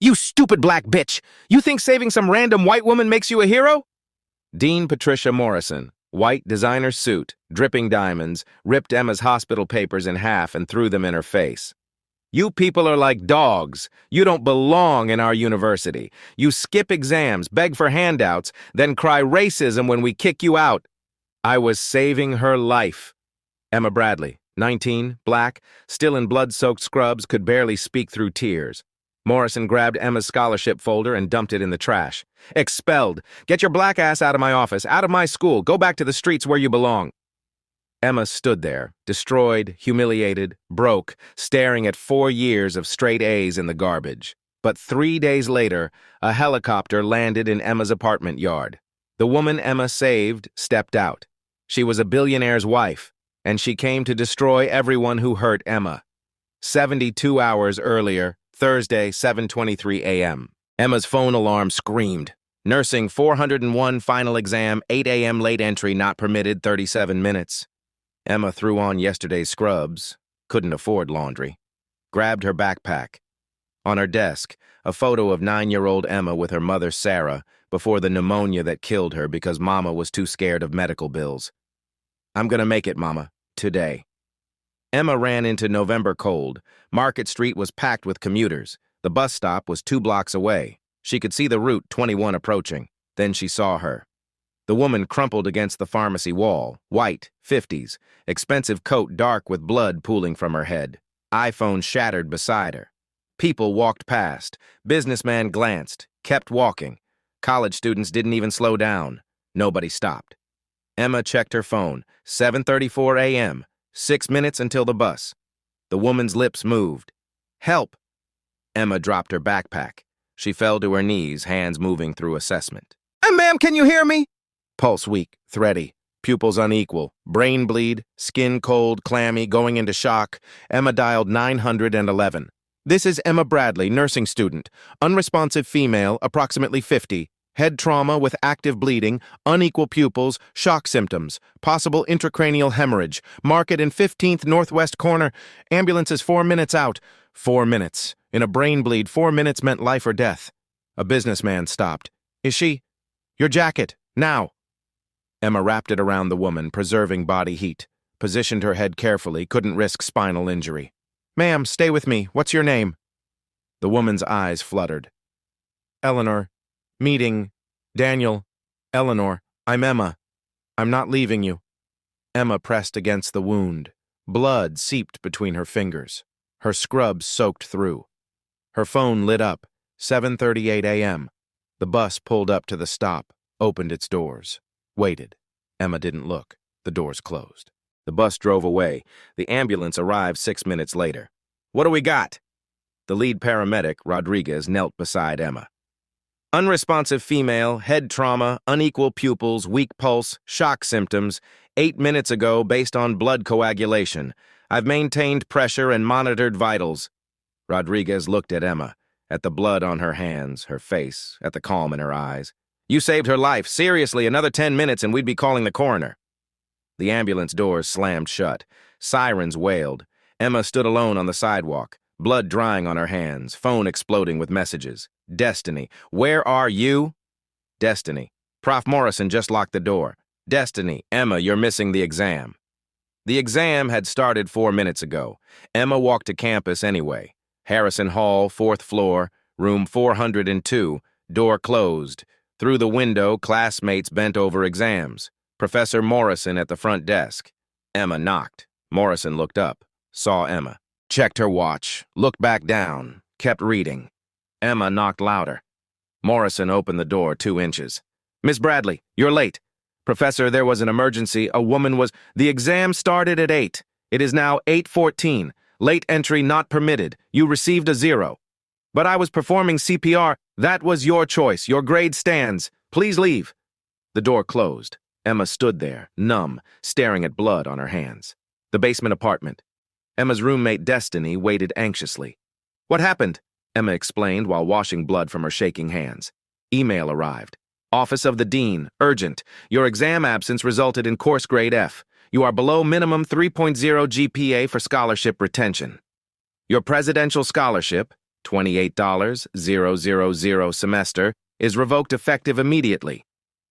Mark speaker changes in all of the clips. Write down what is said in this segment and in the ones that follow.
Speaker 1: You stupid black bitch! You think saving some random white woman makes you a hero? Dean Patricia Morrison, white designer suit, dripping diamonds, ripped Emma's hospital papers in half and threw them in her face. You people are like dogs. You don't belong in our university. You skip exams, beg for handouts, then cry racism when we kick you out. I was saving her life. Emma Bradley, 19, black, still in blood-soaked scrubs, could barely speak through tears. Morrison grabbed Emma's scholarship folder and dumped it in the trash. Expelled. Get your black ass out of my office, out of my school. Go back to the streets where you belong. Emma stood there, destroyed, humiliated, broke, staring at 4 years of straight A's in the garbage. But 3 days later, a helicopter landed in Emma's apartment yard. The woman Emma saved stepped out. She was a billionaire's wife, and she came to destroy everyone who hurt Emma. 72 hours earlier, Thursday, 7:23 a.m. Emma's phone alarm screamed. Nursing 401 final exam, 8 a.m. late entry not permitted, 37 minutes. Emma threw on yesterday's scrubs, couldn't afford laundry, grabbed her backpack. On her desk, a photo of 9-year-old Emma with her mother Sarah before the pneumonia that killed her because Mama was too scared of medical bills. I'm gonna make it, Mama, today. Emma ran into November cold. Market Street was packed with commuters. The bus stop was 2 blocks away. She could see the Route 21 approaching. Then she saw her. The woman crumpled against the pharmacy wall, white, 50s, expensive coat dark with blood pooling from her head. iPhone shattered beside her. People walked past. Businessman glanced, kept walking. College students didn't even slow down. Nobody stopped. Emma checked her phone, 7:34 a.m., 6 minutes until the bus. The woman's lips moved. Help! Emma dropped her backpack. She fell to her knees, hands moving through assessment. Ma'am, can you hear me? Pulse weak, thready, pupils unequal, brain bleed, skin cold, clammy, going into shock. Emma dialed 911. This is Emma Bradley, nursing student, unresponsive female, approximately 50, head trauma with active bleeding, unequal pupils, shock symptoms, possible intracranial hemorrhage, market in 15th northwest corner, ambulance is 4 minutes out. 4 minutes. In a brain bleed, 4 minutes meant life or death. A businessman stopped. Is she? Your jacket, now. Emma wrapped it around the woman, preserving body heat, positioned her head carefully, couldn't risk spinal injury. Ma'am, stay with me. What's your name? The woman's eyes fluttered. Eleanor. Meeting. Daniel. Eleanor. I'm Emma. I'm not leaving you. Emma pressed against the wound. Blood seeped between her fingers. Her scrubs soaked through. Her phone lit up. 7:38 a.m. The bus pulled up to the stop, opened its doors. Waited. Emma didn't look. The doors closed. The bus drove away. The ambulance arrived 6 minutes later. What do we got? The lead paramedic, Rodriguez, knelt beside Emma. Unresponsive female, head trauma, unequal pupils, weak pulse, shock symptoms. 8 minutes ago, based on blood coagulation. I've maintained pressure and monitored vitals. Rodriguez looked at Emma, at the blood on her hands, her face, at the calm in her eyes. You saved her life. Seriously, another 10 minutes and we'd be calling the coroner. The ambulance doors slammed shut. Sirens wailed. Emma stood alone on the sidewalk, blood drying on her hands, phone exploding with messages. Destiny, where are you? Destiny, Prof. Morrison just locked the door. Destiny, Emma, you're missing the exam. The exam had started 4 minutes ago. Emma walked to campus anyway. Harrison Hall, 4th floor, room 402, door closed. Through the window, classmates bent over exams. Professor Morrison at the front desk. Emma knocked. Morrison looked up, saw Emma, checked her watch, looked back down, kept reading. Emma knocked louder. Morrison opened the door 2 inches. Miss Bradley, you're late. Professor, there was an emergency. A woman was... The exam started at 8. It is now 8:14. Late entry not permitted. You received a 0. But I was performing CPR. That was your choice. Your grade stands. Please leave. The door closed. Emma stood there, numb, staring at blood on her hands. The basement apartment. Emma's roommate Destiny waited anxiously. What happened? Emma explained while washing blood from her shaking hands. Email arrived. Office of the Dean, urgent. Your exam absence resulted in course grade F. You are below minimum 3.0 GPA for scholarship retention. Your presidential scholarship, $28,000 semester is revoked effective immediately.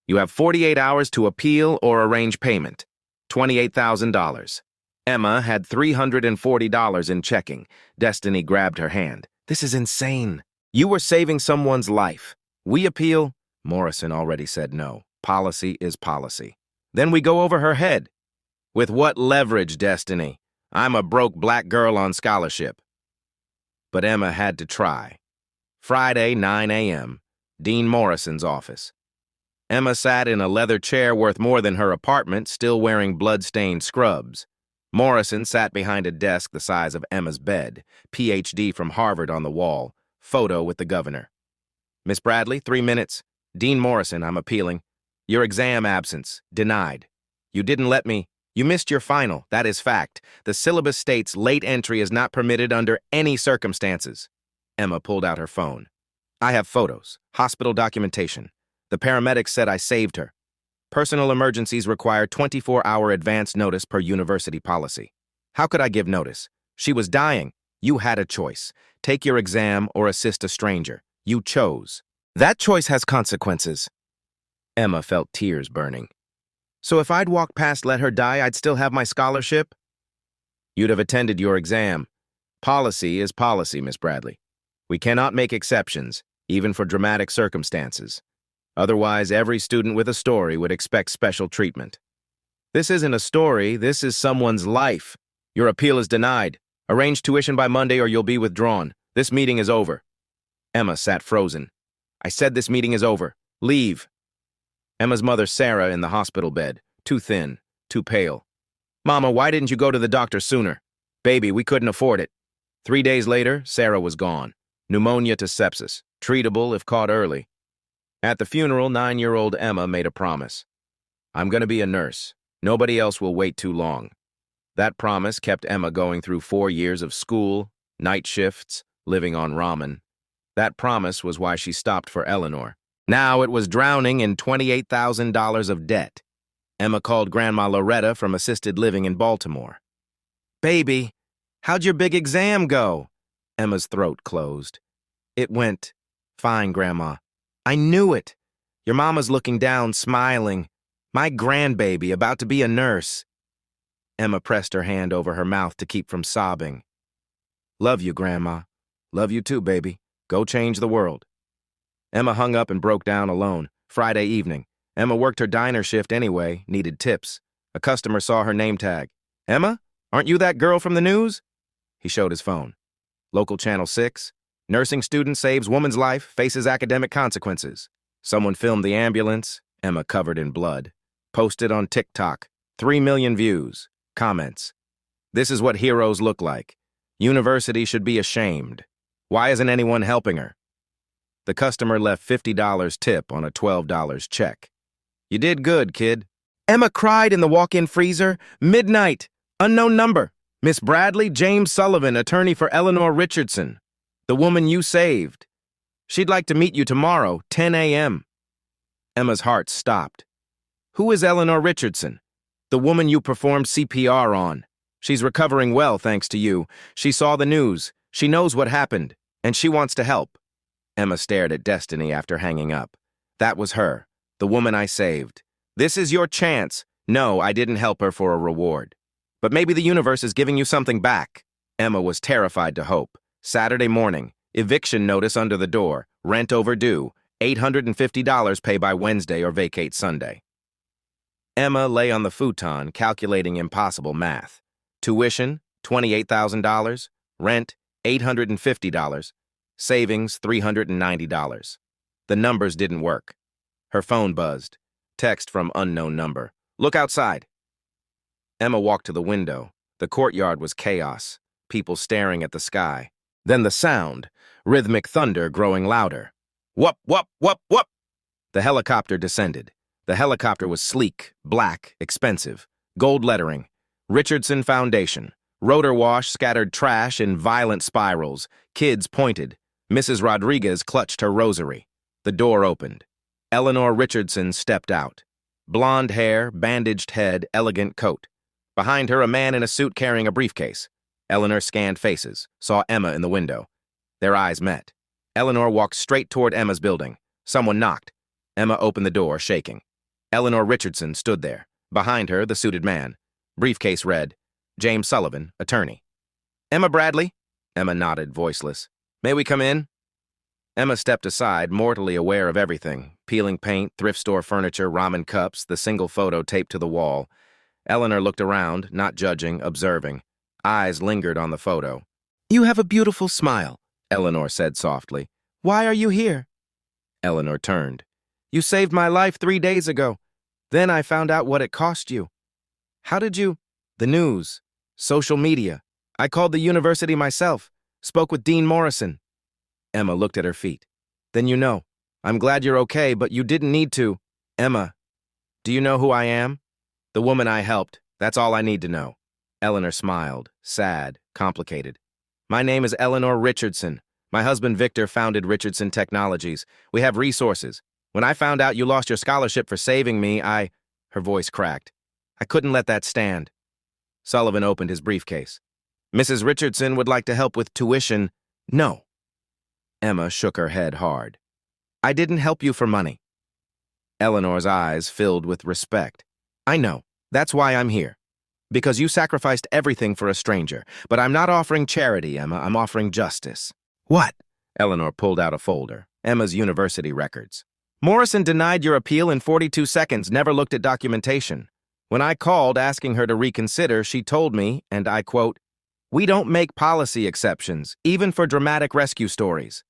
Speaker 1: You have 48 hours to appeal or arrange payment. $28,000. Emma had $340 in checking. Destiny grabbed her hand. This is insane. You were saving someone's life. We appeal? Morrison already said no. Policy is policy. Then we go over her head. With what leverage, Destiny? I'm a broke black girl on scholarship. But Emma had to try. Friday, 9 a.m., Dean Morrison's office. Emma sat in a leather chair worth more than her apartment, still wearing blood-stained scrubs. Morrison sat behind a desk the size of Emma's bed, Ph.D. from Harvard on the wall, photo with the governor. Miss Bradley, 3 minutes. Dean Morrison, I'm appealing. Your exam absence, denied. You didn't let me. You missed your final, that is fact. The syllabus states late entry is not permitted under any circumstances. Emma pulled out her phone. I have photos, hospital documentation. The paramedics said I saved her. Personal emergencies require 24-hour advance notice per university policy. How could I give notice? She was dying. You had a choice. Take your exam or assist a stranger. You chose. That choice has consequences. Emma felt tears burning. So if I'd walked past let her die, I'd still have my scholarship? You'd have attended your exam. Policy is policy, Miss Bradley. We cannot make exceptions, even for dramatic circumstances. Otherwise, every student with a story would expect special treatment. This isn't a story, this is someone's life. Your appeal is denied. Arrange tuition by Monday or you'll be withdrawn. This meeting is over. Emma sat frozen. I said this meeting is over. Leave. Emma's mother, Sarah, in the hospital bed. Too thin, too pale. Mama, why didn't you go to the doctor sooner? Baby, we couldn't afford it. 3 days later, Sarah was gone. Pneumonia to sepsis. Treatable if caught early. At the funeral, 9-year-old Emma made a promise. I'm going to be a nurse. Nobody else will wait too long. That promise kept Emma going through 4 years of school, night shifts, living on ramen. That promise was why she stopped for Eleanor. Now it was drowning in $28,000 of debt. Emma called Grandma Loretta from assisted living in Baltimore. Baby, how'd your big exam go? Emma's throat closed. It went fine, Grandma. I knew it. Your mama's looking down, smiling. My grandbaby, about to be a nurse. Emma pressed her hand over her mouth to keep from sobbing. Love you, Grandma. Love you too, baby. Go change the world. Emma hung up and broke down alone. Friday evening. Emma worked her diner shift anyway, needed tips. A customer saw her name tag. Emma, aren't you that girl from the news? He showed his phone. Local Channel 6. Nursing student saves woman's life, faces academic consequences. Someone filmed the ambulance, Emma covered in blood. Posted on TikTok. 3 million views. Comments. This is what heroes look like. University should be ashamed. Why isn't anyone helping her? The customer left $50 tip on a $12 check. You did good, kid. Emma cried in the walk-in freezer. Midnight. Unknown number. Miss Bradley, James Sullivan, attorney for Eleanor Richardson. The woman you saved. She'd like to meet you tomorrow, 10 a.m. Emma's heart stopped. Who is Eleanor Richardson? The woman you performed CPR on. She's recovering well, thanks to you. She saw the news. She knows what happened, and she wants to help. Emma stared at Destiny after hanging up. That was her, the woman I saved. This is your chance. No, I didn't help her for a reward. But maybe the universe is giving you something back. Emma was terrified to hope. Saturday morning, eviction notice under the door, rent overdue, $850 pay by Wednesday or vacate Sunday. Emma lay on the futon calculating impossible math. Tuition, $28,000. Rent, $850. Savings, $390. The numbers didn't work. Her phone buzzed. Text from unknown number. Look outside. Emma walked to the window. The courtyard was chaos, people staring at the sky. Then the sound, rhythmic thunder growing louder. Whoop, whoop, whoop, whoop! The helicopter descended. The helicopter was sleek, black, expensive. Gold lettering. Richardson Foundation. Rotor wash scattered trash in violent spirals. Kids pointed. Mrs. Rodriguez clutched her rosary. The door opened. Eleanor Richardson stepped out. Blonde hair, bandaged head, elegant coat. Behind her, a man in a suit carrying a briefcase. Eleanor scanned faces, saw Emma in the window. Their eyes met. Eleanor walked straight toward Emma's building. Someone knocked. Emma opened the door, shaking. Eleanor Richardson stood there. Behind her, the suited man. Briefcase read, James Sullivan, attorney. Emma Bradley? Emma nodded, voiceless. May we come in? Emma stepped aside, mortally aware of everything. Peeling paint, thrift store furniture, ramen cups, the single photo taped to the wall. Eleanor looked around, not judging, observing. Eyes lingered on the photo. You have a beautiful smile, Eleanor said softly. Why are you here? Eleanor turned. You saved my life 3 days ago. Then I found out what it cost you. How did you? The news. Social media. I called the university myself. Spoke with Dean Morrison. Emma looked at her feet. Then you know. I'm glad you're okay, but you didn't need to. Emma, do you know who I am? The woman I helped. That's all I need to know. Eleanor smiled, sad, complicated. My name is Eleanor Richardson. My husband Victor founded Richardson Technologies. We have resources. When I found out you lost your scholarship for saving me, Her voice cracked. I couldn't let that stand. Sullivan opened his briefcase. Mrs. Richardson would like to help with tuition. No. Emma shook her head hard. I didn't help you for money. Eleanor's eyes filled with respect. I know. That's why I'm here. Because you sacrificed everything for a stranger. But I'm not offering charity, Emma. I'm offering justice. What? Eleanor pulled out a folder. Emma's university records. Morrison denied your appeal in 42 seconds, never looked at documentation. When I called asking her to reconsider, she told me, and I quote, we don't make policy exceptions, even for dramatic rescue stories.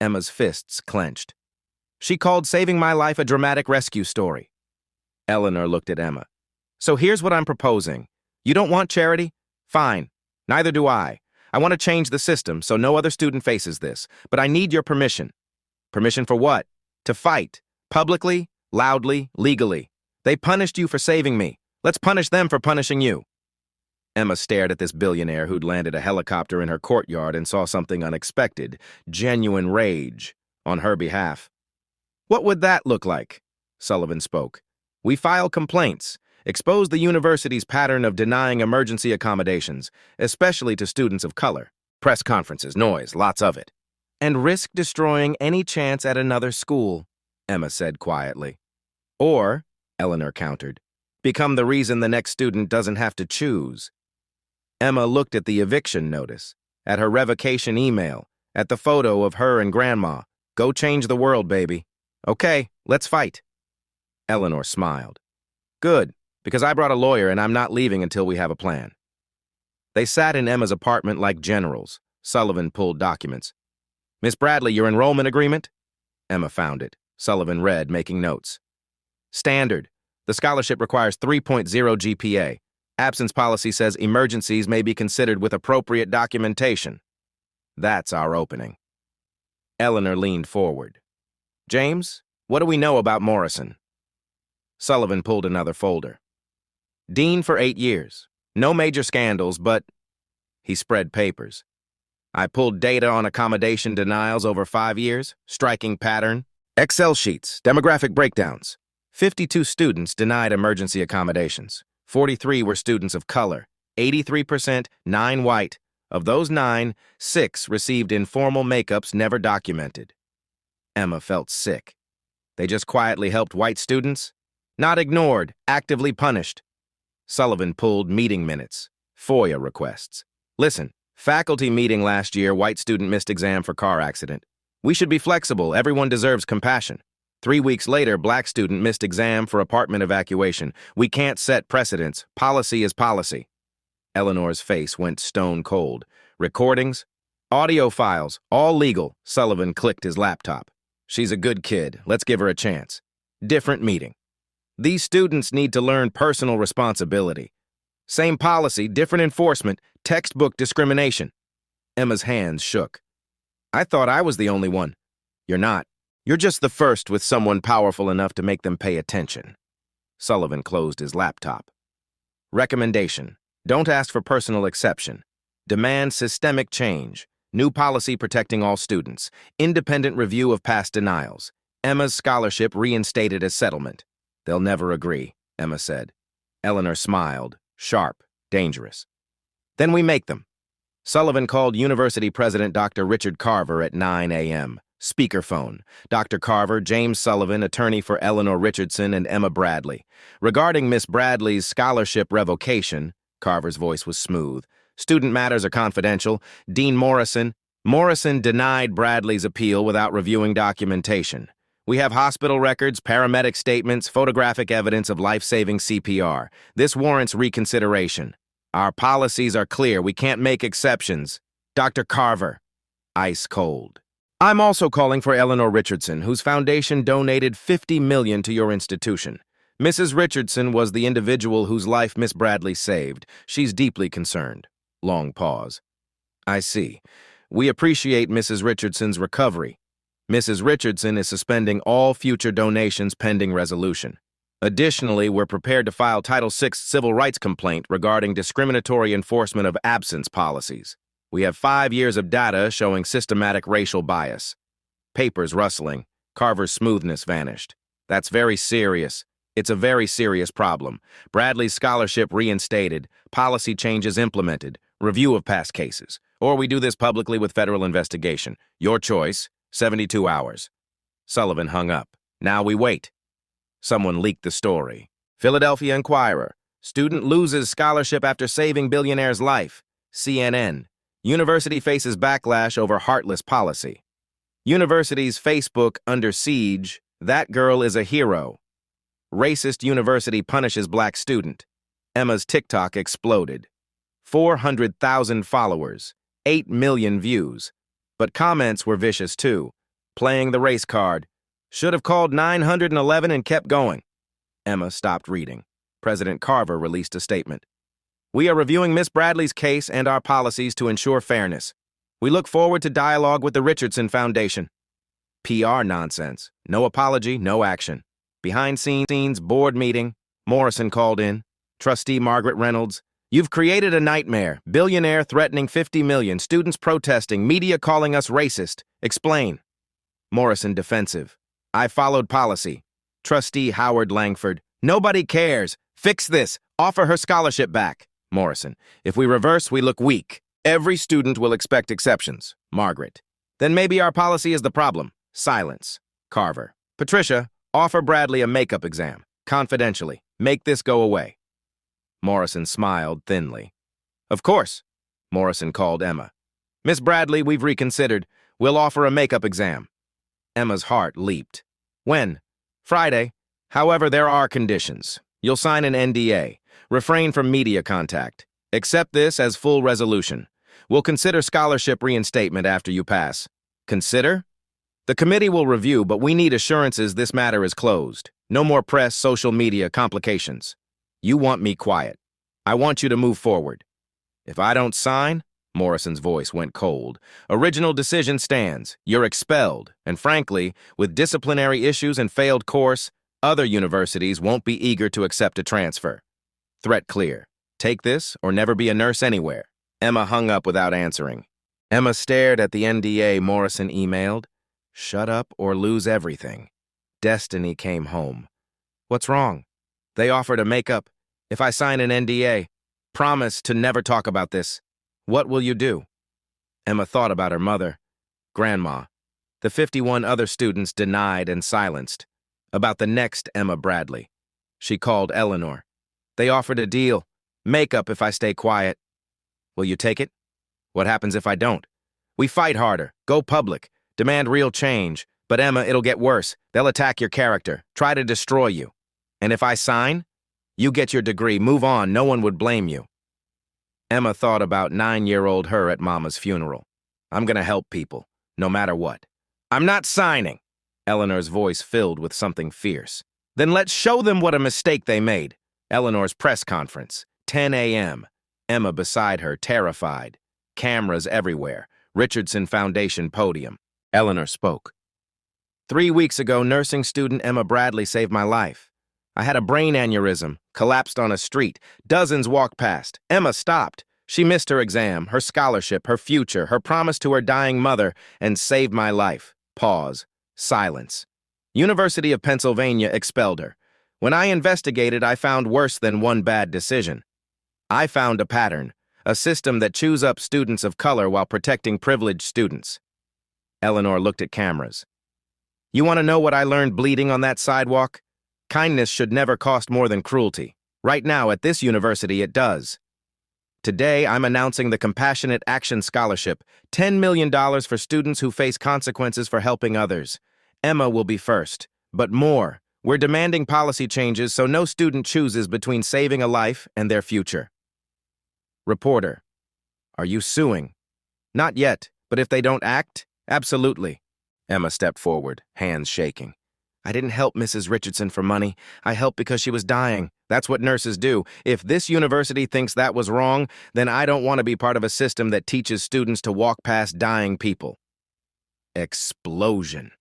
Speaker 1: Emma's fists clenched. She called saving my life a dramatic rescue story. Eleanor looked at Emma. So here's what I'm proposing. You don't want charity? Fine. Neither do I. I want to change the system so no other student faces this, but I need your permission. Permission for what? To fight. Publicly, loudly, legally. They punished you for saving me. Let's punish them for punishing you. Emma stared at this billionaire who'd landed a helicopter in her courtyard and saw something unexpected, genuine rage, on her behalf. What would that look like? Sullivan spoke. We file complaints, expose the university's pattern of denying emergency accommodations, especially to students of color. Press conferences, noise, lots of it. And risk destroying any chance at another school, Emma said quietly. Or, Eleanor countered, become the reason the next student doesn't have to choose. Emma looked at the eviction notice, at her revocation email, at the photo of her and Grandma. Go change the world, baby. Okay, let's fight. Eleanor smiled. Good, because I brought a lawyer and I'm not leaving until we have a plan. They sat in Emma's apartment like generals. Sullivan pulled documents. Miss Bradley, your enrollment agreement? Emma found it. Sullivan read, making notes. Standard. The scholarship requires 3.0 GPA. Absence policy says emergencies may be considered with appropriate documentation. That's our opening. Eleanor leaned forward. James, what do we know about Morrison? Sullivan pulled another folder. Dean for 8 years. No major scandals, but... He spread papers. I pulled data on accommodation denials over 5 years, striking pattern. Excel sheets, demographic breakdowns. 52 students denied emergency accommodations. 43 were students of color. 83%, 9 white. Of those 9, 6 received informal makeups never documented. Emma felt sick. They just quietly helped white students? Not ignored, actively punished. Sullivan pulled meeting minutes, FOIA requests. Listen, faculty meeting last year, white student missed exam for car accident. We should be flexible, everyone deserves compassion. 3 weeks later, black student missed exam for apartment evacuation. We can't set precedents. Policy is policy. Eleanor's face went stone cold. Recordings? Audio files, all legal. Sullivan clicked his laptop. She's a good kid. Let's give her a chance. Different meeting. These students need to learn personal responsibility. Same policy, different enforcement, textbook discrimination. Emma's hands shook. I thought I was the only one. You're not. You're just the first with someone powerful enough to make them pay attention. Sullivan closed his laptop. Recommendation. Don't ask for personal exception. Demand systemic change. New policy protecting all students. Independent review of past denials. Emma's scholarship reinstated as settlement. They'll never agree, Emma said. Eleanor smiled, sharp, dangerous. Then we make them. Sullivan called University President Dr. Richard Carver at 9 a.m. Speakerphone. Dr. Carver, James Sullivan, attorney for Eleanor Richardson and Emma Bradley. Regarding Miss Bradley's scholarship revocation, Carver's voice was smooth. Student matters are confidential. Dean Morrison denied Bradley's appeal without reviewing documentation. We have hospital records, paramedic statements, photographic evidence of life-saving CPR. This warrants reconsideration. Our policies are clear. We can't make exceptions. Dr. Carver, ice cold. I'm also calling for Eleanor Richardson, whose foundation donated $50 million to your institution. Mrs. Richardson was the individual whose life Miss Bradley saved. She's deeply concerned. Long pause. I see. We appreciate Mrs. Richardson's recovery. Mrs. Richardson is suspending all future donations pending resolution. Additionally, we're prepared to file Title VI civil rights complaint regarding discriminatory enforcement of absence policies. We have 5 years of data showing systematic racial bias. Papers rustling. Carver's smoothness vanished. That's very serious. It's a very serious problem. Bradley's scholarship reinstated, policy changes implemented, review of past cases. Or we do this publicly with federal investigation. Your choice, 72 hours. Sullivan hung up. Now we wait. Someone leaked the story. Philadelphia Inquirer. Student loses scholarship after saving billionaire's life. CNN. University faces backlash over heartless policy. University's Facebook under siege. That girl is a hero. Racist university punishes black student. Emma's TikTok exploded. 400,000 followers. 8 million views. But comments were vicious too. Playing the race card. Should have called 911 and kept going. Emma stopped reading. President Carver released a statement. We are reviewing Miss Bradley's case and our policies to ensure fairness. We look forward to dialogue with the Richardson Foundation. PR nonsense. No apology, no action. Behind scenes, board meeting. Morrison called in. Trustee Margaret Reynolds. You've created a nightmare. Billionaire threatening $50 million. Students protesting. Media calling us racist. Explain. Morrison defensive. I followed policy. Trustee Howard Langford. Nobody cares. Fix this. Offer her scholarship back. Morrison. If we reverse, we look weak. Every student will expect exceptions. Margaret. Then maybe our policy is the problem. Silence. Carver. Patricia, offer Bradley a makeup exam. Confidentially. Make this go away. Morrison smiled thinly. Of course. Morrison called Emma. Miss Bradley, we've reconsidered. We'll offer a makeup exam. Emma's heart leaped. When? Friday. However, there are conditions. You'll sign an NDA. Refrain from media contact. Accept this as full resolution. We'll consider scholarship reinstatement after you pass. Consider? The committee will review, but we need assurances this matter is closed. No more press, social media, complications. You want me quiet. I want you to move forward. If I don't sign, Morrison's voice went cold. Original decision stands. You're expelled. And frankly, with disciplinary issues and failed course, other universities won't be eager to accept a transfer. Threat clear. Take this or never be a nurse anywhere. Emma hung up without answering. Emma stared at the NDA Morrison emailed. Shut up or lose everything. Destiny came home. What's wrong? They offered a makeup. If I sign an NDA, promise to never talk about this. What will you do? Emma thought about her mother, Grandma, the 51 other students denied and silenced, about the next Emma Bradley. She called Eleanor. They offered a deal. Makeup if I stay quiet. Will you take it? What happens if I don't? We fight harder, go public, demand real change. But Emma, it'll get worse. They'll attack your character, try to destroy you. And if I sign, you get your degree, move on, no one would blame you. Emma thought about 9-year-old her at Mama's funeral. I'm gonna help people, no matter what. I'm not signing. Eleanor's voice filled with something fierce. Then let's show them what a mistake they made. Eleanor's press conference, 10 a.m. Emma beside her, terrified. Cameras everywhere. Richardson Foundation podium. Eleanor spoke. 3 weeks ago, nursing student Emma Bradley saved my life. I had a brain aneurysm, collapsed on a street. Dozens walked past. Emma stopped. She missed her exam, her scholarship, her future, her promise to her dying mother, and saved my life. Pause. Silence. University of Pennsylvania expelled her. When I investigated, I found worse than one bad decision. I found a pattern. a system that chews up students of color while protecting privileged students. Eleanor looked at cameras. You want to know what I learned bleeding on that sidewalk? Kindness should never cost more than cruelty. Right now, at this university, it does. Today, I'm announcing the Compassionate Action Scholarship, $10 million for students who face consequences for helping others. Emma will be first, but more. We're demanding policy changes so no student chooses between saving a life and their future. Reporter, are you suing? Not yet, but if they don't act, absolutely. Emma stepped forward, hands shaking. I didn't help Mrs. Richardson for money. I helped because she was dying. That's what nurses do. If this university thinks that was wrong, then I don't want to be part of a system that teaches students to walk past dying people. Explosion.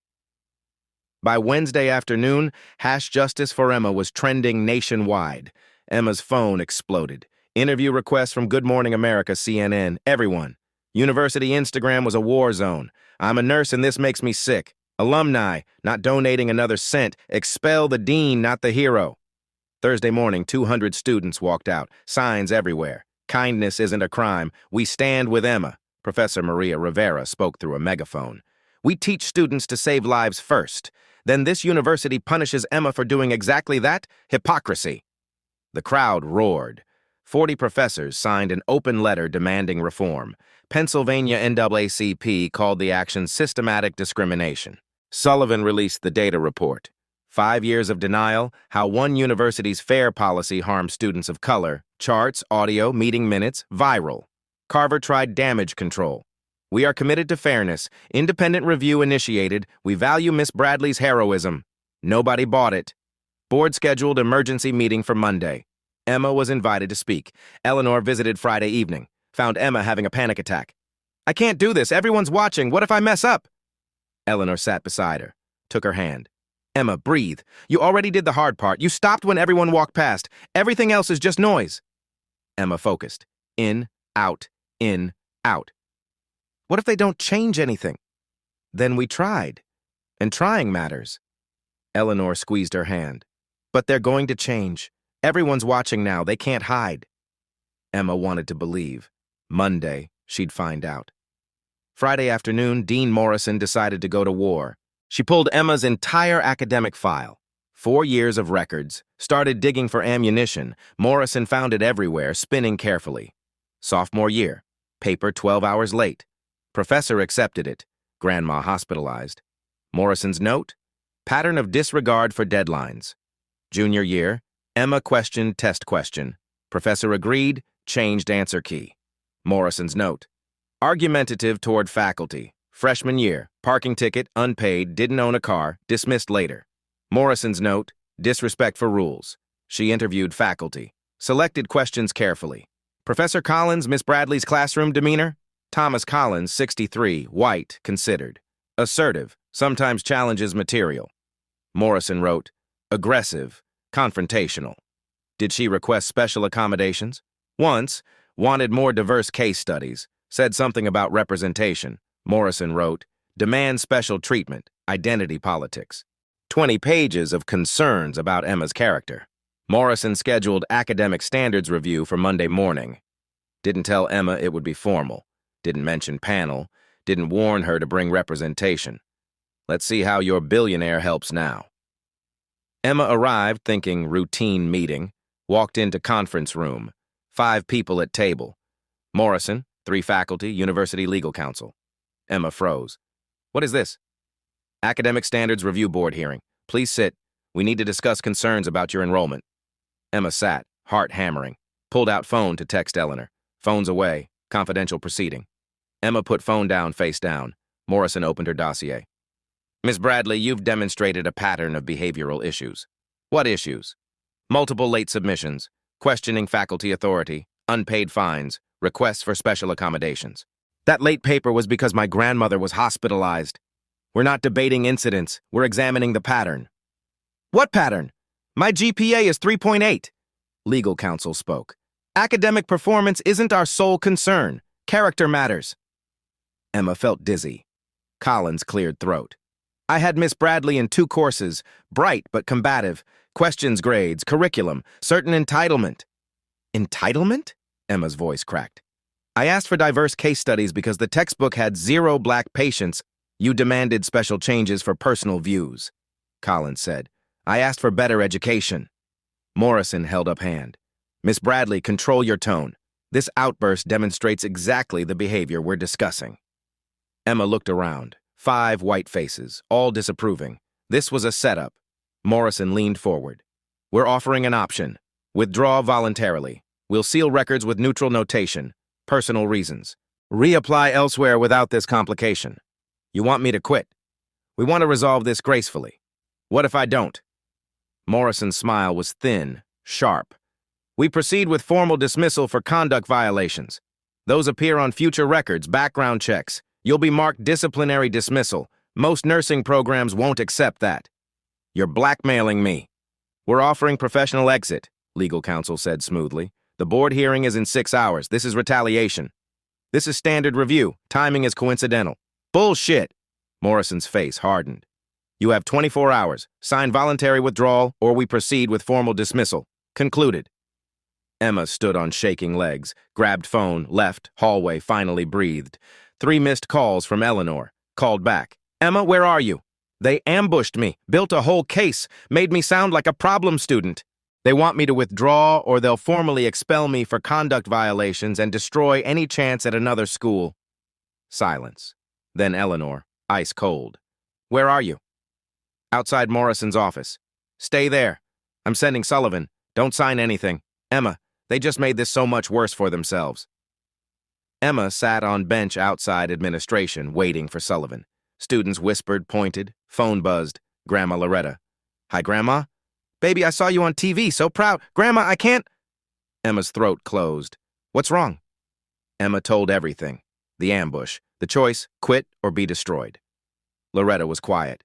Speaker 1: By Wednesday afternoon, #Justice for Emma was trending nationwide. Emma's phone exploded. Interview requests from Good Morning America, CNN, everyone. University Instagram was a war zone. I'm a nurse and this makes me sick. Alumni, not donating another cent. Expel the dean, not the hero. Thursday morning, 200 students walked out. Signs everywhere. Kindness isn't a crime. We stand with Emma. Professor Maria Rivera spoke through a megaphone. We teach students to save lives first. Then this university punishes Emma for doing exactly that? Hypocrisy. The crowd roared. 40 professors signed an open letter demanding reform. Pennsylvania NAACP called the action systematic discrimination. Sullivan released the data report. 5 years of denial, how one university's fair policy harmed students of color, charts, audio, meeting minutes, viral. Carver tried damage control. We are committed to fairness. Independent review initiated. We value Miss Bradley's heroism. Nobody bought it. Board scheduled emergency meeting for Monday. Emma was invited to speak. Eleanor visited Friday evening. Found Emma having a panic attack. I can't do this. Everyone's watching. What if I mess up? Eleanor sat beside her, took her hand. Emma, breathe. You already did the hard part. You stopped when everyone walked past. Everything else is just noise. Emma focused. In, out, in, out. What if they don't change anything? Then we tried. And trying matters. Eleanor squeezed her hand. But they're going to change. Everyone's watching now. They can't hide. Emma wanted to believe. Monday, she'd find out. Friday afternoon, Dean Morrison decided to go to war. She pulled Emma's entire academic file. 4 years of records, started digging for ammunition. Morrison found it everywhere, spinning carefully. Sophomore year, paper 12 hours late. Professor accepted it. Grandma hospitalized. Morrison's note? Pattern of disregard for deadlines. Junior year, Emma questioned test question. Professor agreed, changed answer key. Morrison's note. Argumentative toward faculty. Freshman year, parking ticket, unpaid, didn't own a car, dismissed later. Morrison's note. Disrespect for rules. She interviewed faculty. Selected questions carefully. Professor Collins, Miss Bradley's classroom demeanor? Thomas Collins, 63, white, considered. Assertive, sometimes challenges material. Morrison wrote, aggressive, confrontational. Did she request special accommodations? Once, wanted more diverse case studies, said something about representation. Morrison wrote, demand special treatment, identity politics. 20 pages of concerns about Emma's character. Morrison scheduled academic standards review for Monday morning. Didn't tell Emma it would be formal. Didn't mention panel. Didn't warn her to bring representation. Let's see how your billionaire helps now. Emma arrived thinking routine meeting, walked into conference room. 5 people at table. Morrison, 3 faculty, University Legal Counsel. Emma froze. What is this? Academic Standards Review Board hearing. Please sit. We need to discuss concerns about your enrollment. Emma sat, heart hammering. Pulled out phone to text Eleanor. Phone's away. Confidential proceeding. Emma put phone down, face down. Morrison opened her dossier. Miss Bradley, you've demonstrated a pattern of behavioral issues. What issues? Multiple late submissions, questioning faculty authority, unpaid fines, requests for special accommodations. That late paper was because my grandmother was hospitalized. We're not debating incidents. We're examining the pattern. What pattern? My GPA is 3.8. Legal counsel spoke. Academic performance isn't our sole concern. Character matters. Emma felt dizzy. Collins cleared throat. I had Miss Bradley in 2 courses, bright but combative, questions grades, curriculum, certain entitlement. Entitlement? Emma's voice cracked. I asked for diverse case studies because the textbook had 0 black patients. You demanded special changes for personal views, Collins said. I asked for better education. Morrison held up hand. Miss Bradley, control your tone. This outburst demonstrates exactly the behavior we're discussing. Emma looked around. 5 white faces, all disapproving. This was a setup. Morrison leaned forward. We're offering an option. Withdraw voluntarily. We'll seal records with neutral notation. Personal reasons. Reapply elsewhere without this complication. You want me to quit? We want to resolve this gracefully. What if I don't? Morrison's smile was thin, sharp. We proceed with formal dismissal for conduct violations. Those appear on future records, background checks. You'll be marked disciplinary dismissal. Most nursing programs won't accept that. You're blackmailing me. We're offering professional exit, legal counsel said smoothly. The board hearing is in 6 hours. This is retaliation. This is standard review. Timing is coincidental. Bullshit. Morrison's face hardened. You have 24 hours. Sign voluntary withdrawal, or we proceed with formal dismissal. Concluded. Emma stood on shaking legs, grabbed phone, left, hallway, finally breathed. 3 missed calls from Eleanor. Called back. Emma, where are you? They ambushed me, built a whole case, made me sound like a problem student. They want me to withdraw, or they'll formally expel me for conduct violations and destroy any chance at another school. Silence. Then Eleanor, ice cold. Where are you? Outside Morrison's office. Stay there. I'm sending Sullivan. Don't sign anything. Emma, they just made this so much worse for themselves. Emma sat on bench outside administration, waiting for Sullivan. Students whispered, pointed, phone buzzed. Grandma Loretta. Hi, Grandma. Baby, I saw you on TV, so proud. Grandma, I can't. Emma's throat closed. What's wrong? Emma told everything. The ambush. The choice, quit or be destroyed. Loretta was quiet.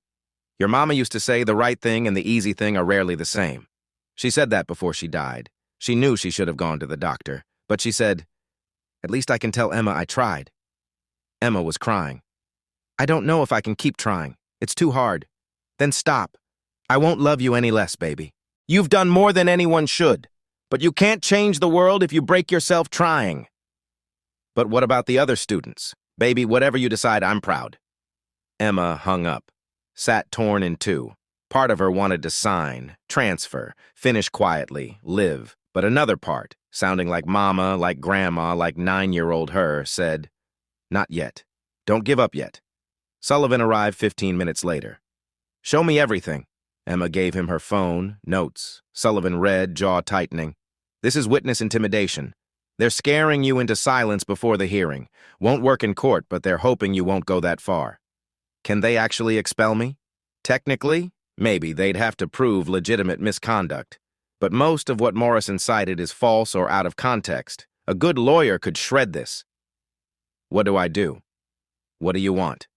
Speaker 1: Your mama used to say the right thing and the easy thing are rarely the same. She said that before she died. She knew she should have gone to the doctor, but she said, at least I can tell Emma I tried. Emma was crying. I don't know if I can keep trying. It's too hard. Then stop. I won't love you any less, baby. You've done more than anyone should, but you can't change the world if you break yourself trying. But what about the other students? Baby, whatever you decide, I'm proud. Emma hung up, sat torn in two. Part of her wanted to sign, transfer, finish quietly, live. But another part, sounding like mama, like grandma, like 9-year-old her, said, not yet. Don't give up yet. Sullivan arrived 15 minutes later. Show me everything. Emma gave him her phone, notes. Sullivan read, jaw tightening. This is witness intimidation. They're scaring you into silence before the hearing. Won't work in court, but they're hoping you won't go that far. Can they actually expel me? Technically, maybe they'd have to prove legitimate misconduct. But most of what Morrison cited is false or out of context. A good lawyer could shred this. What do I do? What do you want?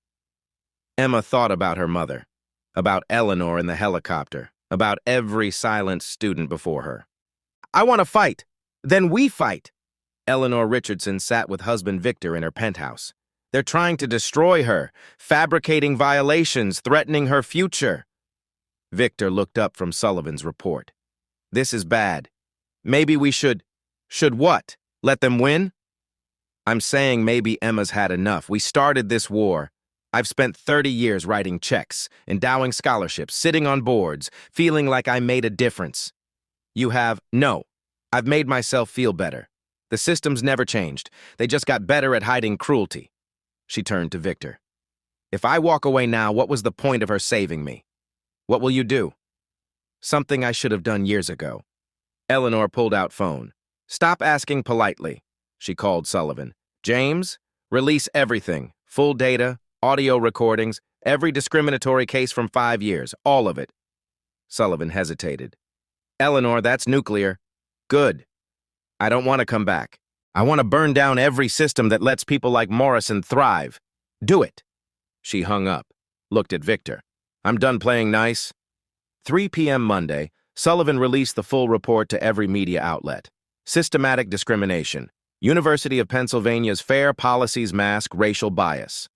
Speaker 1: Emma thought about her mother, about Eleanor in the helicopter, about every silent student before her. I want to fight. Then we fight. Eleanor Richardson sat with husband Victor in her penthouse. They're trying to destroy her, fabricating violations, threatening her future. Victor looked up from Sullivan's report. This is bad. Maybe we should what? Let them win? I'm saying maybe Emma's had enough. We started this war. I've spent 30 years writing checks, endowing scholarships, sitting on boards, feeling like I made a difference. You have? No. I've made myself feel better. The system's never changed. They just got better at hiding cruelty. She turned to Victor. If I walk away now, what was the point of her saving me? What will you do? Something I should have done years ago. Eleanor pulled out phone. Stop asking politely, she called Sullivan. James, release everything. Full data, audio recordings, every discriminatory case from 5 years, all of it. Sullivan hesitated. Eleanor, that's nuclear. Good. I don't want to come back. I want to burn down every system that lets people like Morrison thrive. Do it. She hung up, looked at Victor. I'm done playing nice. 3 p.m. Monday, Sullivan released the full report to every media outlet. Systematic discrimination. University of Pennsylvania's fair policies mask racial bias.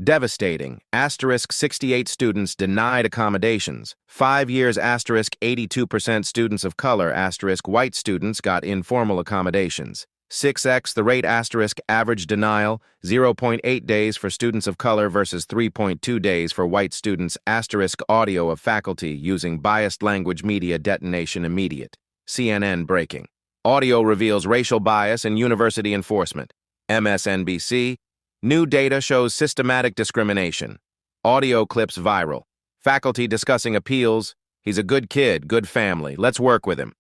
Speaker 1: Devastating. Asterisk 68 students denied accommodations. 5 years asterisk 82% students of color asterisk white students got informal accommodations. 6x the rate asterisk average denial, 0.8 days for students of color versus 3.2 days for white students asterisk audio of faculty using biased language media detonation immediate. CNN breaking. Audio reveals racial bias in university enforcement. MSNBC. New data shows systematic discrimination. Audio clips viral. Faculty discussing appeals. He's a good kid, good family. Let's work with him.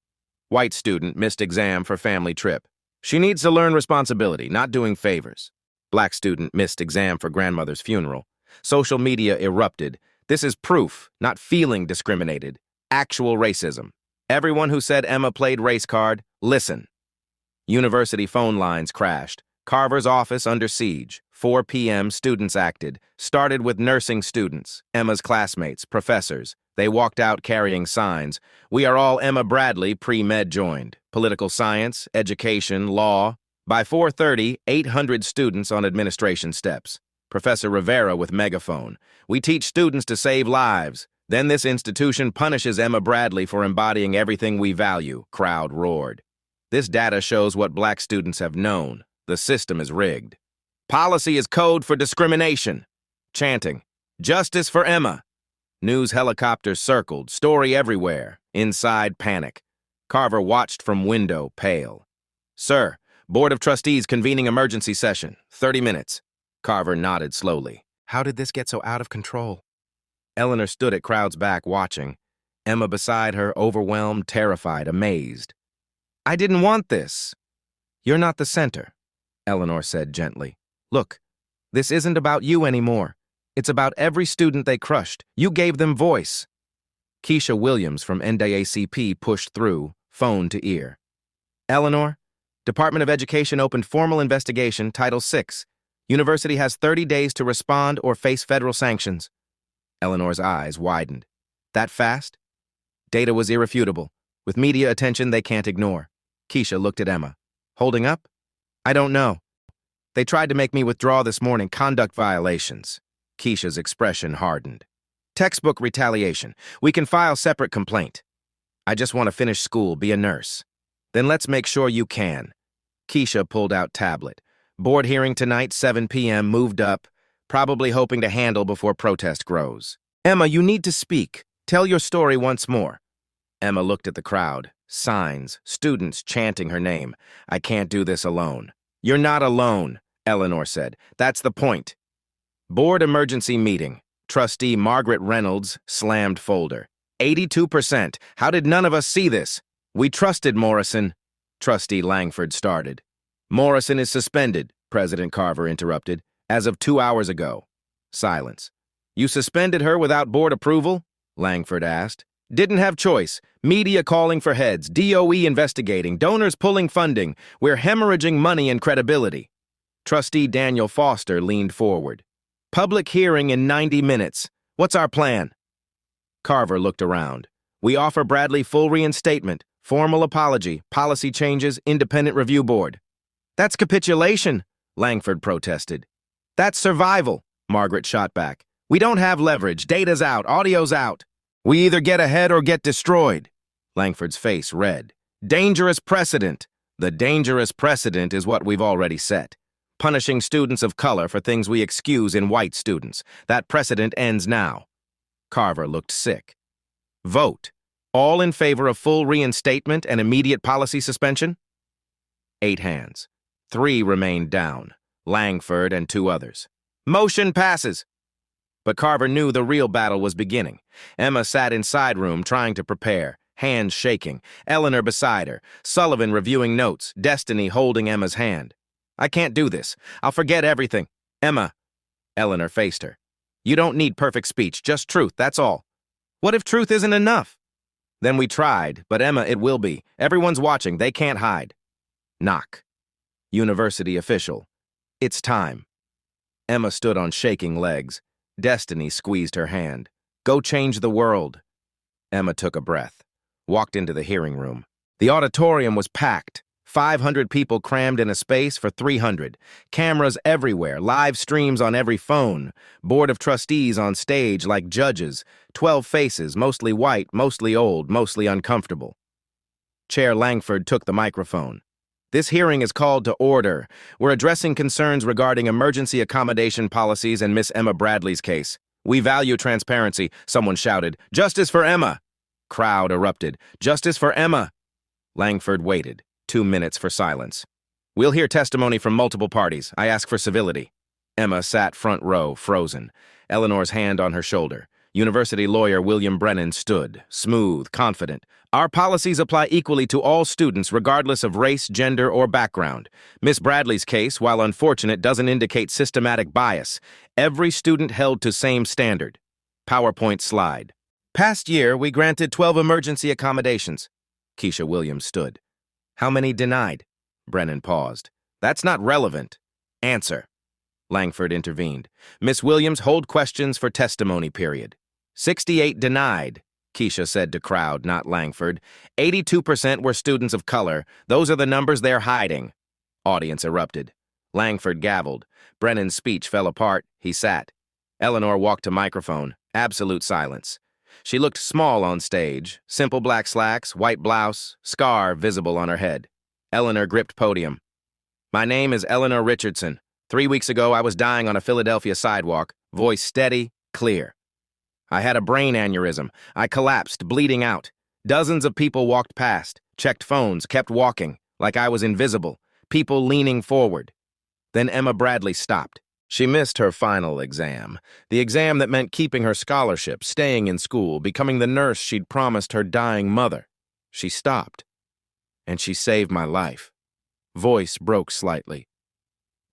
Speaker 1: White student missed exam for family trip. She needs to learn responsibility, not doing favors. Black student missed exam for grandmother's funeral. Social media erupted. This is proof, not feeling discriminated. Actual racism. Everyone who said Emma played race card, listen. University phone lines crashed. Carver's office under siege. 4 p.m. students acted. Started with nursing students, Emma's classmates, professors. They walked out carrying signs. We are all Emma Bradley, pre-med joined. Political science, education, law. By 4:30, 800 students on administration steps. Professor Rivera with megaphone. We teach students to save lives. Then this institution punishes Emma Bradley for embodying everything we value. Crowd roared. This data shows what black students have known. The system is rigged. Policy is code for discrimination. Chanting. Justice for Emma. News helicopters circled, story everywhere. Inside, panic. Carver watched from window, pale. Sir, Board of Trustees convening emergency session. 30 minutes. Carver nodded slowly. How did this get so out of control? Eleanor stood at crowd's back watching. Emma beside her, overwhelmed, terrified, amazed. I didn't want this. You're not the center, Eleanor said gently. Look, this isn't about you anymore. It's about every student they crushed. You gave them voice. Keisha Williams from NAACP pushed through, phone to ear. Eleanor, Department of Education opened formal investigation, Title VI. University has 30 days to respond or face federal sanctions. Eleanor's eyes widened. That fast? Data was irrefutable. With media attention they can't ignore. Keisha looked at Emma. Holding up? I don't know. They tried to make me withdraw this morning, conduct violations. Keisha's expression hardened. Textbook retaliation. We can file separate complaint. I just want to finish school, be a nurse. Then let's make sure you can. Keisha pulled out tablet. Board hearing tonight, 7 p.m., moved up, probably hoping to handle before protest grows. Emma, you need to speak. Tell your story once more. Emma looked at the crowd. Signs, students chanting her name. I can't do this alone. You're not alone, Eleanor said. That's the point. Board emergency meeting. Trustee Margaret Reynolds slammed folder. 82%. How did none of us see this? We trusted Morrison. Trustee Langford started. Morrison is suspended, President Carver interrupted, as of 2 hours ago. Silence. You suspended her without board approval? Langford asked. Didn't have choice. Media calling for heads, DOE investigating, donors pulling funding. We're hemorrhaging money and credibility. Trustee Daniel Foster leaned forward. Public hearing in 90 minutes. What's our plan? Carver looked around. We offer Bradley full reinstatement, formal apology, policy changes, independent review board. That's capitulation, Langford protested. That's survival, Margaret shot back. We don't have leverage. Data's out. Audio's out. We either get ahead or get destroyed. Langford's face red. Dangerous precedent. The dangerous precedent is what we've already set. Punishing students of color for things we excuse in white students. That precedent ends now. Carver looked sick. Vote. All in favor of full reinstatement and immediate policy suspension? 8 hands. 3 remained down. Langford and 2 others. Motion passes. But Carver knew the real battle was beginning. Emma sat in side room trying to prepare, hands shaking, Eleanor beside her, Sullivan reviewing notes, Destiny holding Emma's hand. I can't do this. I'll forget everything. Emma. Eleanor faced her. You don't need perfect speech, just truth, that's all. What if truth isn't enough? Then we tried, but Emma, it will be. Everyone's watching, they can't hide. Knock. University official. It's time. Emma stood on shaking legs. Destiny squeezed her hand. Go change the world. Emma took a breath, walked into the hearing room. The auditorium was packed. 500 people crammed in a space for 300. Cameras everywhere, live streams on every phone. Board of trustees on stage like judges. 12 faces, mostly white, mostly old, mostly uncomfortable. Chair Langford took the microphone. This hearing is called to order. We're addressing concerns regarding emergency accommodation policies and Miss Emma Bradley's case. We value transparency, someone shouted. Justice for Emma! Crowd erupted. Justice for Emma! Langford waited. 2 minutes for silence. We'll hear testimony from multiple parties. I ask for civility. Emma sat front row, frozen. Eleanor's hand on her shoulder. University lawyer William Brennan stood, smooth, confident. Our policies apply equally to all students regardless of race, gender, or background. Miss Bradley's case, while unfortunate, doesn't indicate systematic bias. Every student held to same standard. PowerPoint slide. Past year, we granted 12 emergency accommodations. Keisha Williams stood. How many denied? Brennan paused. That's not relevant. Answer. Langford intervened. Miss Williams, hold questions for testimony period. 68 denied, Keisha said to crowd, not Langford. 82% were students of color. Those are the numbers they're hiding. Audience erupted. Langford gavelled. Brennan's speech fell apart. He sat. Eleanor walked to microphone. Absolute silence. She looked small on stage. Simple black slacks, white blouse, scar visible on her head. Eleanor gripped podium. My name is Eleanor Richardson. 3 weeks ago, I was dying on a Philadelphia sidewalk. Voice steady, clear. I had a brain aneurysm. I collapsed, bleeding out. Dozens of people walked past, checked phones, kept walking, like I was invisible. People leaning forward. Then Emma Bradley stopped. She missed her final exam, the exam that meant keeping her scholarship, staying in school, becoming the nurse she'd promised her dying mother. She stopped. And she saved my life. Voice broke slightly.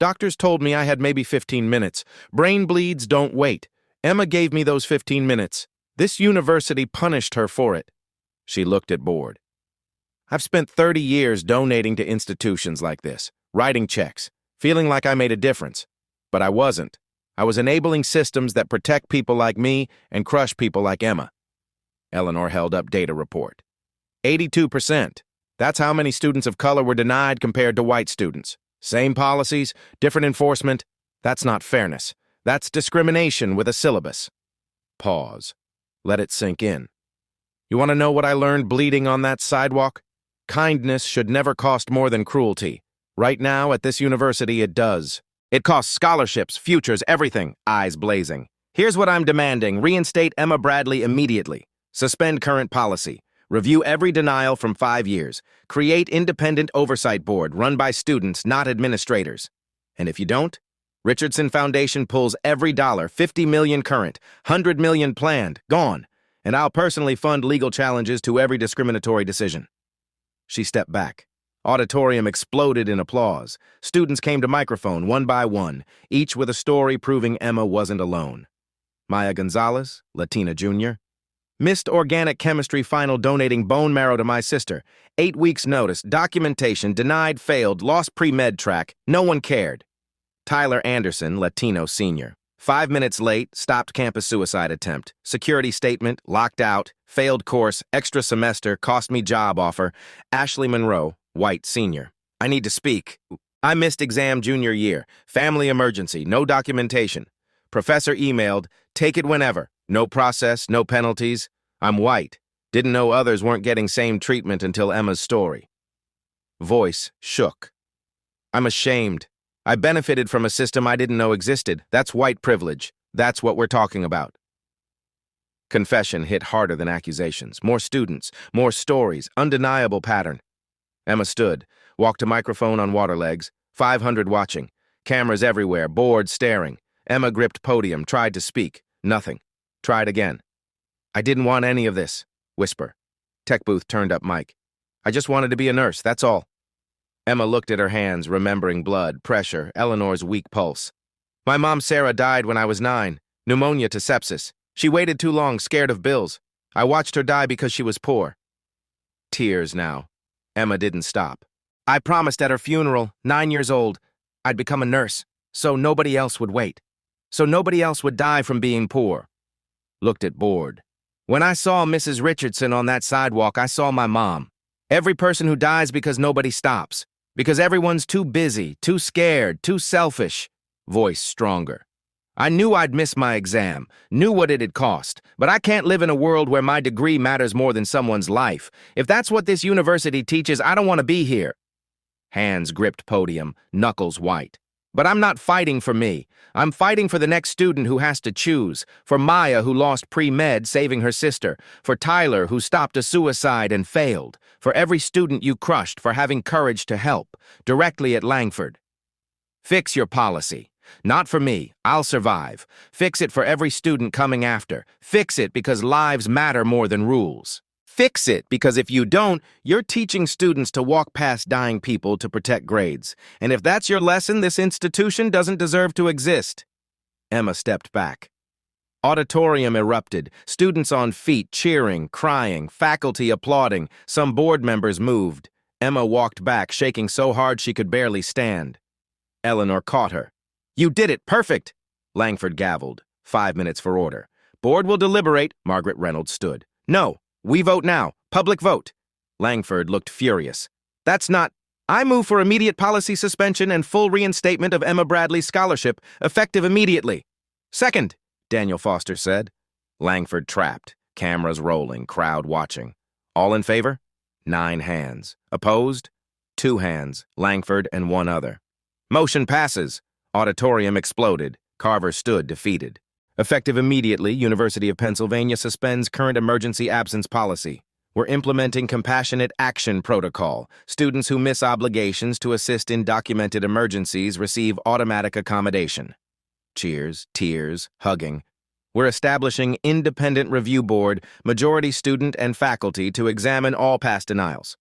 Speaker 1: Doctors told me I had maybe 15 minutes. Brain bleeds don't wait. Emma gave me those 15 minutes. This university punished her for it. She looked at board. I've spent 30 years donating to institutions like this, writing checks, feeling like I made a difference. But I wasn't. I was enabling systems that protect people like me and crush people like Emma. Eleanor held up data report. 82%. That's how many students of color were denied compared to white students. Same policies, different enforcement. That's not fairness. That's discrimination with a syllabus. Pause. Let it sink in. You want to know what I learned bleeding on that sidewalk? Kindness should never cost more than cruelty. Right now, at this university, it does. It costs scholarships, futures, everything, eyes blazing. Here's what I'm demanding. Reinstate Emma Bradley immediately. Suspend current policy. Review every denial from 5 years. Create independent oversight board run by students, not administrators. And if you don't, Richardson Foundation pulls every dollar, 50 million current, 100 million planned, gone. And I'll personally fund legal challenges to every discriminatory decision. She stepped back. Auditorium exploded in applause. Students came to microphone one by one, each with a story proving Emma wasn't alone. Maya Gonzalez, Latina Jr., missed organic chemistry final donating bone marrow to my sister. 8 weeks notice, documentation, denied, failed, lost pre-med track, no one cared. Tyler Anderson, Latino Sr., 5 minutes late, stopped campus suicide attempt. Security statement, locked out, failed course, extra semester, cost me job offer. Ashley Monroe, white senior. I need to speak. I missed exam junior year. Family emergency, no documentation. Professor emailed, take it whenever. No process, no penalties. I'm white. Didn't know others weren't getting same treatment until Emma's story. Voice shook. I'm ashamed. I benefited from a system I didn't know existed. That's white privilege. That's what we're talking about. Confession hit harder than accusations. More students, more stories, undeniable pattern. Emma stood, walked to microphone on water legs, 500 watching, cameras everywhere, bored staring. Emma gripped podium, tried to speak. Nothing. Tried again. I didn't want any of this. Whisper. Tech booth turned up mic. I just wanted to be a nurse, that's all. Emma looked at her hands, remembering blood, pressure, Eleanor's weak pulse. My mom Sarah died when I was 9. Pneumonia to sepsis. She waited too long, scared of bills. I watched her die because she was poor. Tears now. Emma didn't stop. I promised at her funeral, 9 years old, I'd become a nurse, so nobody else would wait. So nobody else would die from being poor. Looked at bored. When I saw Mrs. Richardson on that sidewalk, I saw my mom. Every person who dies because nobody stops. Because everyone's too busy, too scared, too selfish. Voice stronger. I knew I'd miss my exam, knew what it'd cost, but I can't live in a world where my degree matters more than someone's life. If that's what this university teaches, I don't want to be here. Hands gripped podium, knuckles white. But I'm not fighting for me. I'm fighting for the next student who has to choose, for Maya who lost pre-med saving her sister, for Tyler who stopped a suicide and failed, for every student you crushed for having courage to help, directly at Langford. Fix your policy. Not for me, I'll survive. Fix it for every student coming after. Fix it because lives matter more than rules. Fix it because if you don't, you're teaching students to walk past dying people to protect grades. And if that's your lesson, this institution doesn't deserve to exist. Emma stepped back. Auditorium erupted, students on feet cheering, crying, faculty applauding, some board members moved. Emma walked back, shaking so hard she could barely stand. Eleanor caught her. "You did it, perfect!" Langford gavelled. 5 minutes for order. "Board will deliberate," Margaret Reynolds stood. "No. We vote now. Public vote." Langford looked furious. "That's not—" "I move for immediate policy suspension and full reinstatement of Emma Bradley's scholarship, effective immediately." "Second," Daniel Foster said. Langford trapped, cameras rolling, crowd watching. "All in favor?" 9 hands. "Opposed?" 2 hands, Langford and 1 other. "Motion passes." Auditorium exploded. Carver stood defeated. "Effective immediately, University of Pennsylvania suspends current emergency absence policy. We're implementing compassionate action protocol. Students who miss obligations to assist in documented emergencies receive automatic accommodation." Cheers, tears, hugging. "We're establishing independent review board, majority student and faculty to examine all past denials."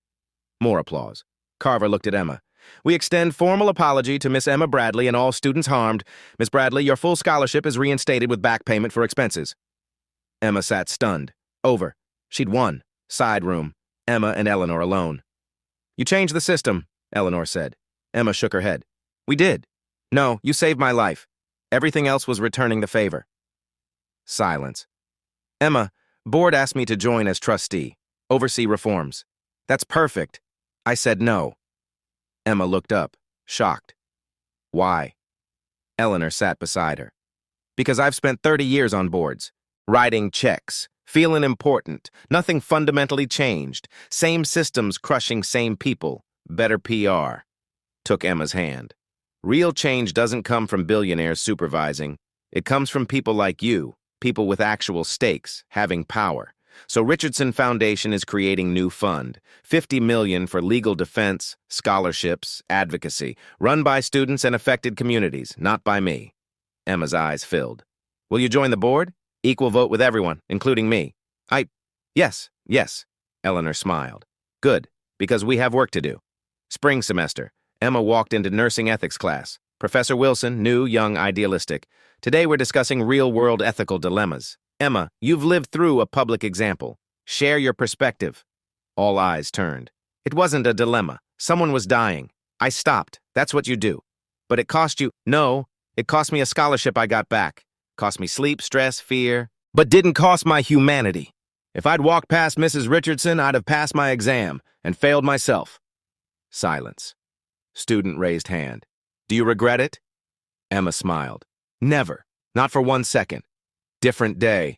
Speaker 1: More applause. Carver looked at Emma. "We extend formal apology to Miss Emma Bradley and all students harmed. Miss Bradley, your full scholarship is reinstated with back payment for expenses." Emma sat stunned. Over. She'd won. Side room. Emma and Eleanor alone. "You changed the system," Eleanor said. Emma shook her head. "We did. No, you saved my life. Everything else was returning the favor." Silence. "Emma, board asked me to join as trustee. Oversee reforms." "That's perfect." I said no. Emma looked up, shocked. "Why?" Eleanor sat beside her. "Because I've spent 30 years on boards, writing checks, feeling important, nothing fundamentally changed, same systems crushing same people, better PR." Took Emma's hand. "Real change doesn't come from billionaires supervising. It comes from people like you, people with actual stakes, having power. So Richardson Foundation is creating new fund, $50 million for legal defense, scholarships, advocacy, run by students and affected communities, not by me." Emma's eyes filled. "Will you join the board? Equal vote with everyone, including me." Yes, Eleanor smiled. "Good, because we have work to do." Spring semester, Emma walked into nursing ethics class. Professor Wilson, new, young, idealistic. "Today we're discussing real-world ethical dilemmas. Emma, you've lived through a public example. Share your perspective." All eyes turned. "It wasn't a dilemma. Someone was dying. I stopped. That's what you do. But it cost you—" "No, it cost me a scholarship I got back. Cost me sleep, stress, fear. But didn't cost my humanity. If I'd walked past Mrs. Richardson, I'd have passed my exam and failed myself." Silence. Student raised hand. "Do you regret it?" Emma smiled. "Never. Not for 1 second. Different day.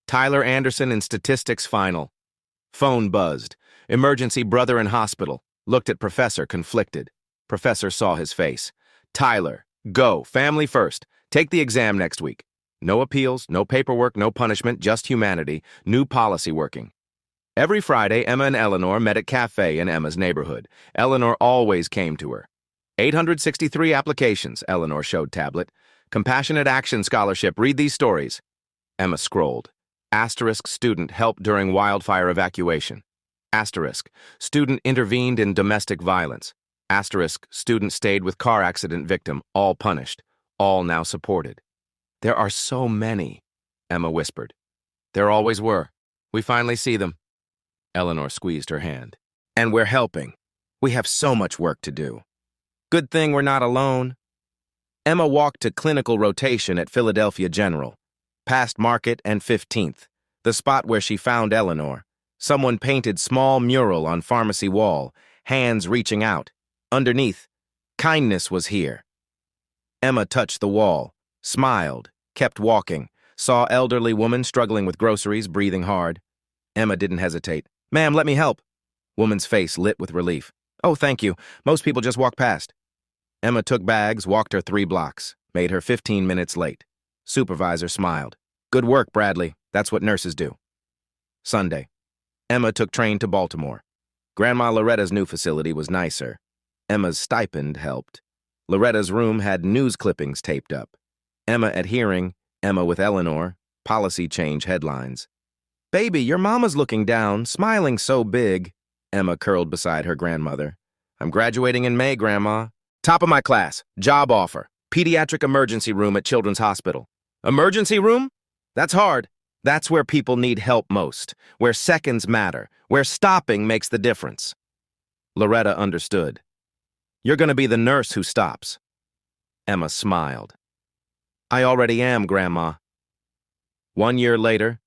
Speaker 1: Tyler Anderson in statistics final." Phone buzzed. Emergency brother in hospital. Looked at Professor, conflicted. Professor saw his face. "Tyler, go. Family first. Take the exam next week. No appeals, no paperwork, no punishment, just humanity. New policy working." Every Friday, Emma and Eleanor met at cafe in Emma's neighborhood. Eleanor always came to her. 863 applications, Eleanor showed tablet. Compassionate Action Scholarship, read these stories. Emma scrolled. Asterisk student help during wildfire evacuation. Asterisk student intervened in domestic violence. Asterisk student stayed with car accident victim, all punished, all now supported. "There are so many," Emma whispered. "There always were. We finally see them." Eleanor squeezed her hand. "And we're helping. We have so much work to do. Good thing we're not alone." Emma walked to clinical rotation at Philadelphia General, past Market and 15th, the spot where she found Eleanor. Someone painted small mural on pharmacy wall, hands reaching out. Underneath, kindness was here. Emma touched the wall, smiled, kept walking, saw elderly woman struggling with groceries, breathing hard. Emma didn't hesitate. "Ma'am, let me help." Woman's face lit with relief. Oh, thank you. Most people just walk past. Emma took bags, walked her 3 blocks, made her 15 minutes late. Supervisor smiled. Good work, Bradley. That's what nurses do. Sunday. Emma took train to Baltimore. Grandma Loretta's new facility was nicer. Emma's stipend helped. Loretta's room had news clippings taped up. Emma at hearing, Emma with Eleanor, policy change headlines. Baby, your mama's looking down, smiling so big. Emma curled beside her grandmother. I'm graduating in May, Grandma. Top of my class, job offer, pediatric emergency room at Children's Hospital. Emergency room? That's hard. That's where people need help most, where seconds matter, where stopping makes the difference. Loretta understood. You're going to be the nurse who stops. Emma smiled. I already am, Grandma. 1 year later,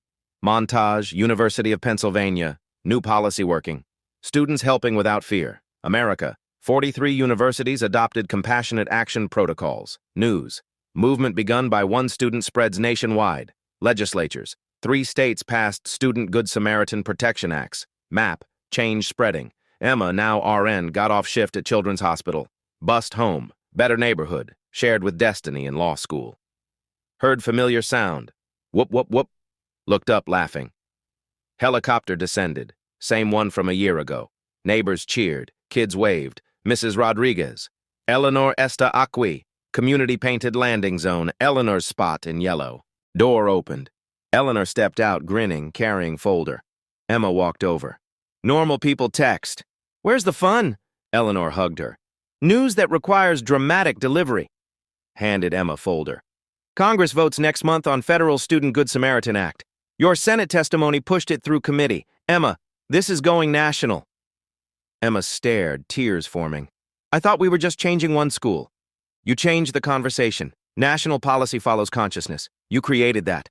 Speaker 1: Montage, University of Pennsylvania, new policy working. Students helping without fear. America, 43 universities adopted compassionate action protocols. News, movement begun by 1 student spreads nationwide. Legislatures, 3 states passed Student Good Samaritan Protection Acts. Map, change spreading. Emma, now RN, got off shift at Children's Hospital. Bust home, better neighborhood, shared with Destiny in law school. Heard familiar sound. Whoop, whoop, whoop. Looked up, laughing. Helicopter descended, same one from a year ago. Neighbors cheered, kids waved. Mrs. Rodriguez. Eleanor Esta Acqui, community painted landing zone, Eleanor's spot in yellow. Door opened. Eleanor stepped out, grinning, carrying folder. Emma walked over. Normal people text. Where's the fun? Eleanor hugged her. News that requires dramatic delivery. Handed Emma folder. Congress votes next month on Federal Student Good Samaritan Act. Your Senate testimony pushed it through committee. Emma, this is going national. Emma stared, tears forming. I thought we were just changing one school. You changed the conversation. National policy follows consciousness. You created that.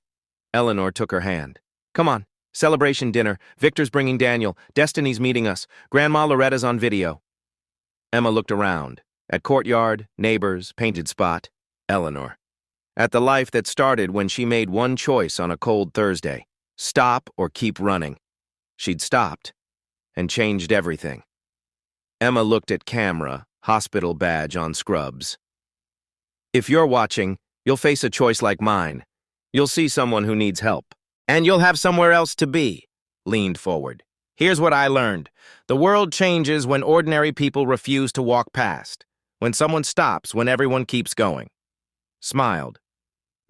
Speaker 1: Eleanor took her hand. Come on, celebration dinner. Victor's bringing Daniel. Destiny's meeting us. Grandma Loretta's on video. Emma looked around. At courtyard, neighbors, painted spot. Eleanor. At the life that started when she made one choice on a cold Thursday. Stop or keep running. She'd stopped and changed everything. Emma looked at camera, hospital badge on scrubs. If you're watching, you'll face a choice like mine. You'll see someone who needs help. And you'll have somewhere else to be. Leaned forward. Here's what I learned. The world changes when ordinary people refuse to walk past. When someone stops, when everyone keeps going. Smiled.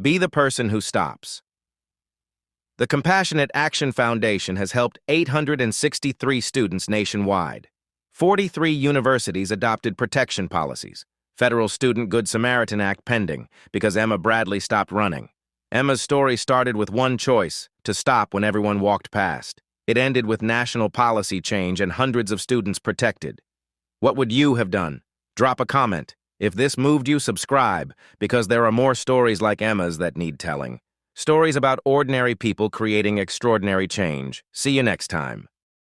Speaker 1: Be the person who stops. The Compassionate Action Foundation has helped 863 students nationwide. 43 universities adopted protection policies. Federal Student Good Samaritan Act pending because Emma Bradley stopped running. Emma's story started with one choice, to stop when everyone walked past. It ended with national policy change and hundreds of students protected. What would you have done? Drop a comment. If this moved you, subscribe, because there are more stories like Emma's that need telling. Stories about ordinary people creating extraordinary change. See you next time.